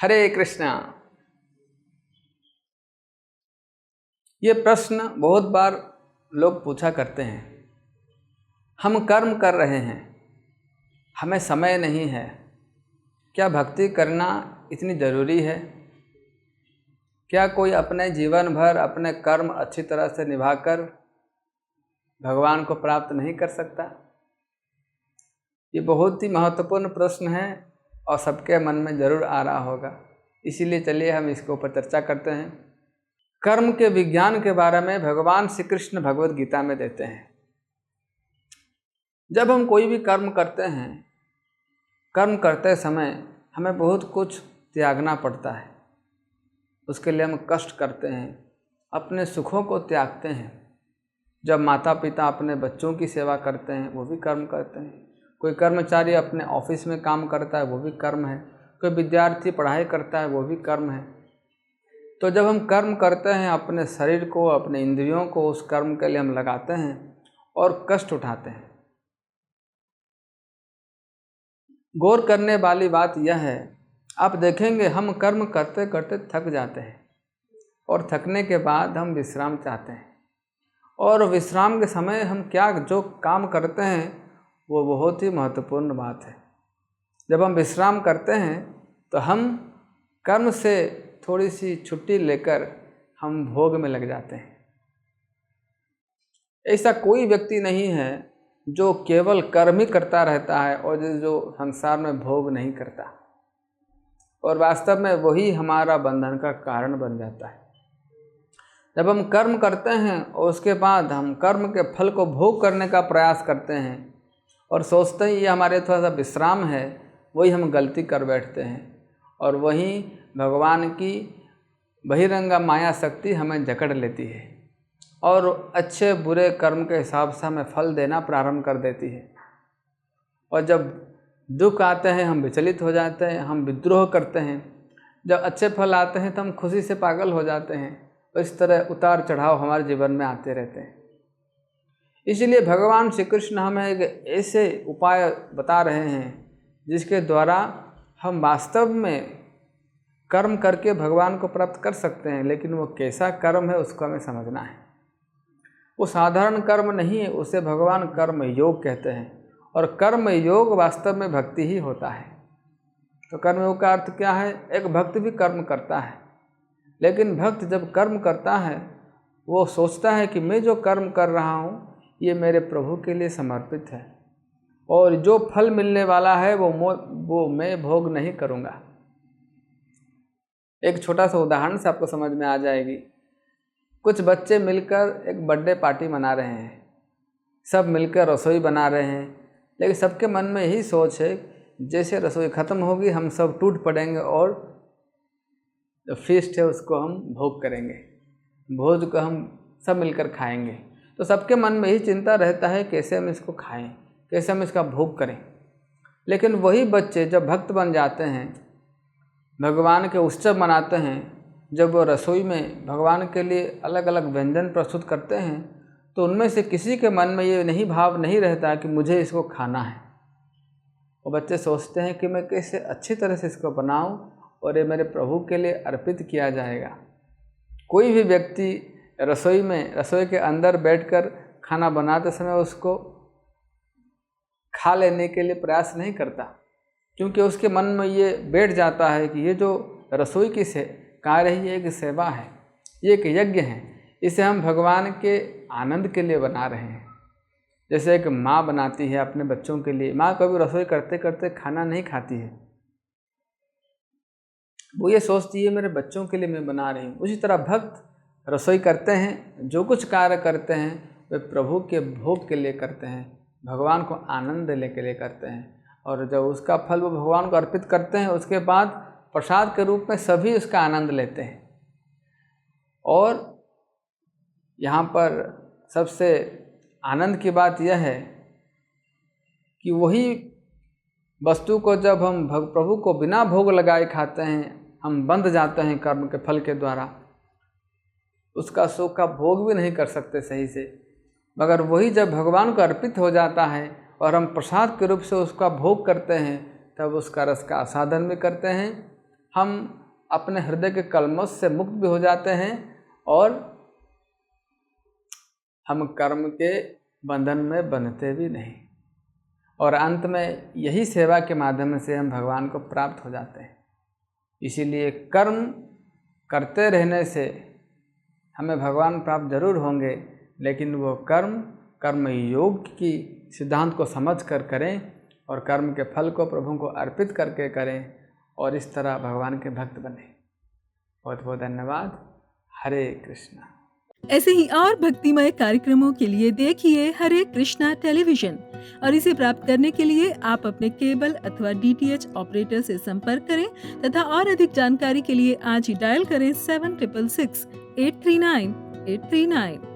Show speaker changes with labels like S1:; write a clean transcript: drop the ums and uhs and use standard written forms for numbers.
S1: हरे कृष्णा। ये प्रश्न बहुत बार लोग पूछा करते हैं। हम कर्म कर रहे हैं, हमें समय नहीं है, क्या भक्ति करना इतनी ज़रूरी है? क्या कोई अपने जीवन भर अपने कर्म अच्छी तरह से निभाकर भगवान को प्राप्त नहीं कर सकता? ये बहुत ही महत्वपूर्ण प्रश्न है और सबके मन में ज़रूर आ रहा होगा। इसीलिए चलिए हम इसके ऊपर चर्चा करते हैं। कर्म के विज्ञान के बारे में भगवान श्री कृष्ण भगवद गीता में देते हैं। जब हम कोई भी कर्म करते हैं, कर्म करते समय हमें बहुत कुछ त्यागना पड़ता है। उसके लिए हम कष्ट करते हैं, अपने सुखों को त्यागते हैं। जब माता पिता अपने बच्चों की सेवा करते हैं, वो भी कर्म करते हैं। कोई कर्मचारी अपने ऑफिस में काम करता है, वो भी कर्म है। कोई विद्यार्थी पढ़ाई करता है, वो भी कर्म है। तो जब हम कर्म करते हैं, अपने शरीर को, अपने इंद्रियों को उस कर्म के लिए हम लगाते हैं और कष्ट उठाते हैं। गौर करने वाली बात यह है, आप देखेंगे हम कर्म करते करते थक जाते हैं और थकने के बाद हम विश्राम चाहते हैं। और विश्राम के समय हम जो काम करते हैं वो बहुत ही महत्वपूर्ण बात है। जब हम विश्राम करते हैं तो हम कर्म से थोड़ी सी छुट्टी लेकर हम भोग में लग जाते हैं। ऐसा कोई व्यक्ति नहीं है जो केवल कर्म ही करता रहता है और जो संसार में भोग नहीं करता, और वास्तव में वही हमारा बंधन का कारण बन जाता है। जब हम कर्म करते हैं और उसके बाद हम कर्म के फल को भोग करने का प्रयास करते हैं और सोचते हैं ये हमारे थोड़ा सा विश्राम है, वही हम गलती कर बैठते हैं और वहीं भगवान की बहिरंगा माया शक्ति हमें जकड़ लेती है और अच्छे बुरे कर्म के हिसाब से हमें फल देना प्रारंभ कर देती है। और जब दुख आते हैं हम विचलित हो जाते हैं, हम विद्रोह करते हैं। जब अच्छे फल आते हैं तो हम खुशी से पागल हो जाते हैं। और इस तरह उतार चढ़ाव हमारे जीवन में आते रहते हैं। इसलिए भगवान श्री कृष्ण हमें एक ऐसे उपाय बता रहे हैं जिसके द्वारा हम वास्तव में कर्म करके भगवान को प्राप्त कर सकते हैं। लेकिन वो कैसा कर्म है उसको हमें समझना है। वो साधारण कर्म नहीं है, उसे भगवान कर्म योग कहते हैं। और कर्म योग वास्तव में भक्ति ही होता है। तो कर्म योग का अर्थ क्या है? एक भक्त भी कर्म करता है, लेकिन भक्त जब कर्म करता है वो सोचता है कि मैं जो कर्म कर रहा हूँ ये मेरे प्रभु के लिए समर्पित है और जो फल मिलने वाला है वो मैं भोग नहीं करूँगा। एक छोटा सा उदाहरण से आपको समझ में आ जाएगी। कुछ बच्चे मिलकर एक बर्थडे पार्टी मना रहे हैं, सब मिलकर रसोई बना रहे हैं, लेकिन सबके मन में यही सोच है जैसे रसोई ख़त्म होगी हम सब टूट पड़ेंगे और जो फीस्ट है उसको हम भोग करेंगे, भोज को हम सब मिलकर खाएंगे। तो सबके मन में यही चिंता रहता है कैसे हम इसको खाएं, कैसे हम इसका भोग करें। लेकिन वही बच्चे जब भक्त बन जाते हैं, भगवान के उत्सव मनाते हैं, जब वो रसोई में भगवान के लिए अलग अलग व्यंजन प्रस्तुत करते हैं, तो उनमें से किसी के मन में ये भाव नहीं रहता कि मुझे इसको खाना है। वो बच्चे सोचते हैं कि मैं कैसे अच्छी तरह से इसको बनाऊं और ये मेरे प्रभु के लिए अर्पित किया जाएगा। कोई भी व्यक्ति रसोई के अंदर बैठकर खाना बनाते समय उसको खा लेने के लिए प्रयास नहीं करता, क्योंकि उसके मन में ये बैठ जाता है कि ये जो रसोई की कार्य है ये एक सेवा है, ये एक यज्ञ है, इसे हम भगवान के आनंद के लिए बना रहे हैं। जैसे एक माँ बनाती है अपने बच्चों के लिए, माँ कभी रसोई करते करते खाना नहीं खाती है, वो ये सोचती है मेरे बच्चों के लिए मैं बना रही हूँ। उसी तरह भक्त रसोई करते हैं, जो कुछ कार्य करते हैं वे प्रभु के भोग के लिए करते हैं, भगवान को आनंद देने के लिए करते हैं। और जब उसका फल वो भगवान को अर्पित करते हैं, उसके बाद प्रसाद के रूप में सभी उसका आनंद लेते हैं। और यहाँ पर सबसे आनंद की बात यह है कि वही वस्तु को जब हम प्रभु को बिना भोग लगाए खाते हैं, हम बंध जाते हैं कर्म के फल के द्वारा, उसका सुख का भोग भी नहीं कर सकते सही से। मगर वही जब भगवान को अर्पित हो जाता है और हम प्रसाद के रूप से उसका भोग करते हैं, तब उसका रस का आस्वादन भी करते हैं हम अपने हृदय के कलमश से मुक्त भी हो जाते हैं और हम कर्म के बंधन में बंधते भी नहीं, और अंत में यही सेवा के माध्यम से हम भगवान को प्राप्त हो जाते हैं। इसीलिए कर्म करते रहने से हमें भगवान प्राप्त जरूर होंगे, लेकिन वो कर्म योग की सिद्धांत को समझ कर करें और कर्म के फल को प्रभु को अर्पित करके करें और इस तरह भगवान के भक्त बने। बहुत बहुत धन्यवाद। हरे कृष्णा।
S2: ऐसे ही और भक्तिमय कार्यक्रमों के लिए देखिए हरे कृष्णा टेलीविजन, और इसे प्राप्त करने के लिए आप अपने केबल अथवा DTH ऑपरेटर से संपर्क करें तथा और अधिक जानकारी के लिए आज ही डायल करें 7666 839 839।